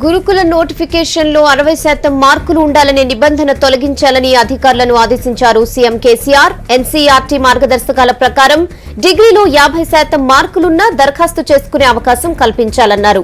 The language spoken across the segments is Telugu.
గురుకుల నోటిఫికేషన్లో 60% మార్కులు ఉండాలనే నిబంధన తొలగించాలని అధికారులను ఆదేశించారు సీఎం కేసీఆర్. ఎన్సీఈఆర్టీ మార్గదర్శకాల ప్రకారం డిగ్రీలో 50% మార్కులున్నా దరఖాస్తు చేసుకునే అవకాశం కల్పించాలన్నారు.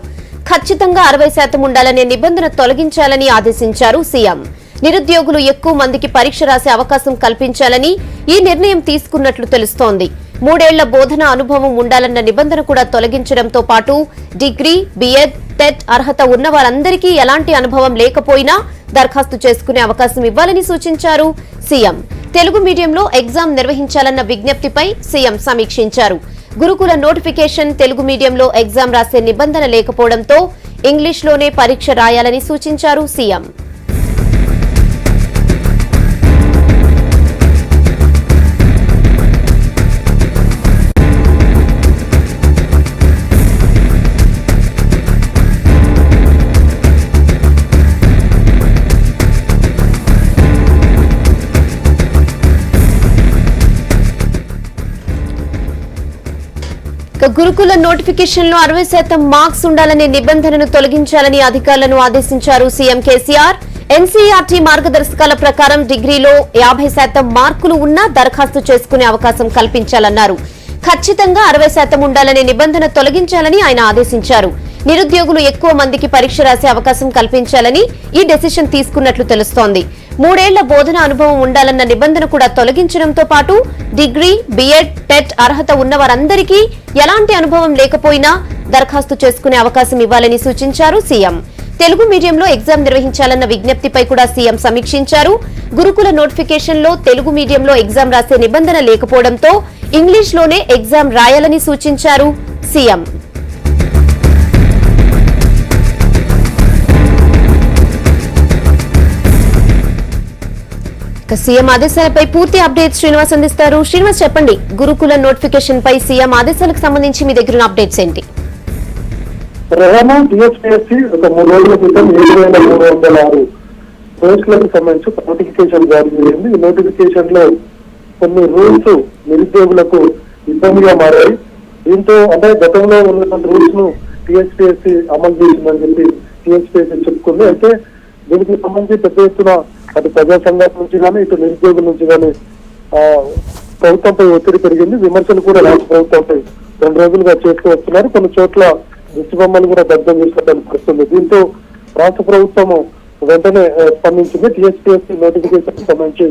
ఖచ్చితంగా 60% ఉండాలనే నిబంధన తొలగించాలని ఆదేశించారు సీఎం. నిరుద్యోగులు ఎక్కువ మందికి పరీక్ష రాసే అవకాశం కల్పించాలని ఈ నిర్ణయం తీసుకున్నట్లు తెలుస్తోంది. 3 ఏళ్ల బోధన అనుభవం ఉండాలన్న నిబంధన కూడా తొలగించడంతో పాటు డిగ్రీ, బీఎడ్, టెట్ అర్హత ఉన్న వారందరికీ ఎలాంటి అనుభవం లేకపోయినా దరఖాస్తు చేసుకునే అవకాశం ఇవ్వాలని సూచించారు సీఎం. తెలుగు మీడియంలో ఎగ్జామ్ నిర్వహించాలన్న విజ్ఞప్తిపై సీఎం సమీక్షించారు. గురుకుల నోటిఫికేషన్ తెలుగు మీడియంలో ఎగ్జామ్ రాసే నిబంధన లేకపోవడంతో ఇంగ్లీష్లోనే పరీక్ష రాయాలని సూచించారు సీఎం. గురుకుల నోటిఫికేషన్ లో 60% మార్క్స్ ఉండాలనే నిబంధనను తొలగించాలని అధికారులను ఆదేశించారు సీఎం కేసీఆర్. ఎన్సీఈఆర్టీ మార్గదర్శకాల ప్రకారం డిగ్రీలో 50% మార్కులు ఉన్నా దరఖాస్తు చేసుకునే అవకాశం కల్పించాలన్నారు. ఖచ్చితంగా 60% ఉండాలనే నిబంధన తొలగించాలని ఆయన ఆదేశించారు. నిరుద్యోగులు ఎక్కువ మందికి పరీక్ష రాసే అవకాశం కల్పించాలని ఈ డెసిషన్ తీసుకున్నట్లు తెలుస్తోంది. 3 ఏళ్ల బోధన అనుభవం ఉండాలన్న నిబంధన కూడా తొలగించడంతో పాటు డిగ్రీ, బీఎడ్, టెట్ అర్హత ఉన్న వారందరికీ ఎలాంటి అనుభవం లేకపోయినా దరఖాస్తు చేసుకునే అవకాశం ఇవ్వాలని సూచించారు సీఎం. తెలుగు మీడియంలో ఎగ్జామ్ నిర్వహించాలన్న విజ్ఞప్తిపై కూడా సీఎం సమీక్షించారు. గురుకుల నోటిఫికేషన్ లో తెలుగు మీడియంలో ఎగ్జామ్ రాసే నిబంధన లేకపోవడంతో ఇంగ్లీష్లోనే ఎగ్జామ్ రాయాలని సూచించారు సీఎం. సీఎం ఆదేశాలపై పూర్తి అప్డేట్స్ శ్రీనివాస్ అందిస్తారు. శ్రీనివాస్ చెప్పండి, గురుకుల నోటిఫికేషన్ పై సీఎం ఆదేశాలకు సంబంధించి మీ దగ్గర అప్డేట్స్ ఏంటి? రవాణా టీఎస్పీఎస్సీ ఒక 3 రోజుల క్రితం 7,306 పోస్టులకు సంబంధించి నోటిఫికేషన్ జారీ చేసింది. ఈ నోటిఫికేషన్ లో కొన్ని రూల్స్ నిరుద్యోగులకు ఇబ్బందిగా మారాయి. దీంతో అంటే గతంలో ఉన్నటువంటి రూల్స్ ను టీఎస్పీఎస్సీ అమలు చేసిందని చెప్పి టీఎస్పీఎస్సీ చెప్పుకుంది. అయితే దీనికి సంబంధించి పెద్ద ఎత్తున అటు ప్రజా సంఘాల నుంచి కానీ ఇటు నిరుద్యోగుల నుంచి కానీ ప్రభుత్వంపై ఒత్తిడి పెరిగింది. విమర్శలు కూడా రాష్ట్ర ప్రభుత్వంపై 2 రోజులుగా చేస్తూ వస్తున్నారు. కొన్ని చోట్ల దిష్టి బొమ్మలు కూడా దగ్ధం చేసినట్టు పరిస్థితుంది. దీంతో రాష్ట్ర ప్రభుత్వం వెంటనే స్పందించింది. టీఎస్పీఎస్సీ నోటిఫికేషన్ సంబంధించి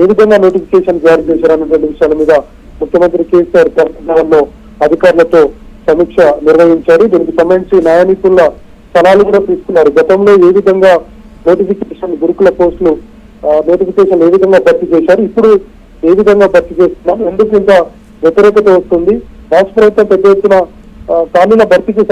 ఏ విధంగా నోటిఫికేషన్ జారీ చేశారన్నటువంటి విషయాల మీద ముఖ్యమంత్రి కేసీఆర్ ప్రధానంలో అధికారులతో సమీక్ష నిర్వహించారు. దీనికి సంబంధించి న్యాయ నిపుణుల సలహాలు కూడా తీసుకున్నారు. గతంలో ఏ విధంగా నోటిఫికేషన్ గురుకుల పోస్టులు నోటిఫికేషన్ ఏ విధంగా భర్తీ చేశారు, ఇప్పుడు ఏ విధంగా భర్తీ చేస్తున్నారు, ఎందుకు ఇంత వ్యతిరేకత వస్తుంది, రాష్ట్ర ప్రభుత్వం పెద్ద ఎత్తున ఖాళీల భర్తీకి